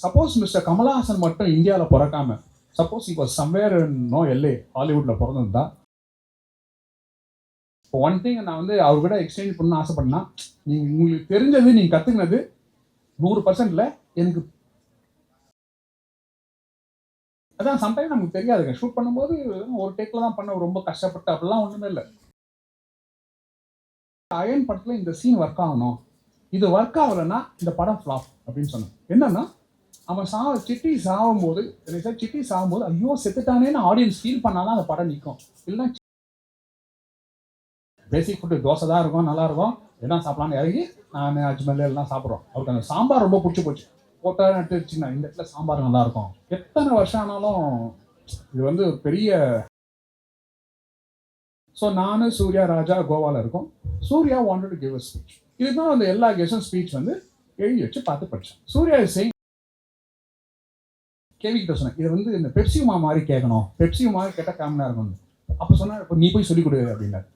Suppose mister Kamal Haasan மட்டும் இந்தியாவில் பிறக்காம, suppose இப்போ சம்வேர் நோ எல்ஏ ஹாலிவுட்டில் பிறந்திருந்தா, இப்போ ஒன் திங் நான் வந்து அவர் கூட எக்ஸ்சேஞ்ச் பண்ண ஆசைப்படனா, நீங்கள் உங்களுக்கு தெரிஞ்சது நீங்கள் கற்றுக்கினது 100%ல எனக்கு அதான் சம்டைம் நமக்கு தெரியாதுங்க. ஷூட் பண்ணும்போது ஒரு டேக்கில் தான் பண்ண ரொம்ப கஷ்டப்பட்டு அப்படிலாம் ஒன்றுமே இல்லை. அயன் படத்தில் இந்த சீன் ஒர்க் ஆகணும், இது ஒர்க் ஆகலைன்னா இந்த படம் ஃப்ளாப் அப்படின்னு சொன்னேன். என்னன்னா அவன் சிட்டி சாகும்போது சிட்டி சாகும்போது ஐயோ செத்துட்டானேன்னு ஆடியன்ஸ் ஃபீல் பண்ணாதான் அந்த படம் நிற்கும். இல்லைன்னா பேசிக் ஃபுட்டு தோசை தான் இருக்கும், நல்லா இருக்கும், எல்லாம் சாப்பிடலான்னு இறங்கி நான் அஜ்மல் எல்லாம் சாப்பிட்றோம். அவருக்கு அந்த சாம்பார் ரொம்ப பிடிச்சி போச்சு. போட்டால் நட்டுச்சுன்னா இந்த இடத்துல சாம்பார் நல்லா இருக்கும். எத்தனை வருஷம் ஆனாலும் இது வந்து பெரிய. ஸோ நானு சூர்யா ராஜா கோவாவில் இருக்கோம். Surya wanted to give a speech. இதுதான் அந்த எல்லா கெஸ்டும் ஸ்பீச் வந்து எழுதி வச்சு பார்த்து படித்தேன். சூர்யா செய் கேள்விக்கிட்ட சொன்னேன், இதை வந்து இந்த பெப்சியுமா மாதிரி கேட்கணும், பெப்சியுமா மாதிரி கேட்டால் காமனாக இருக்கணும். அப்போ சொன்னேன், இப்போ நீ போய் சொல்லிக் கொடு அப்படின்னாரு.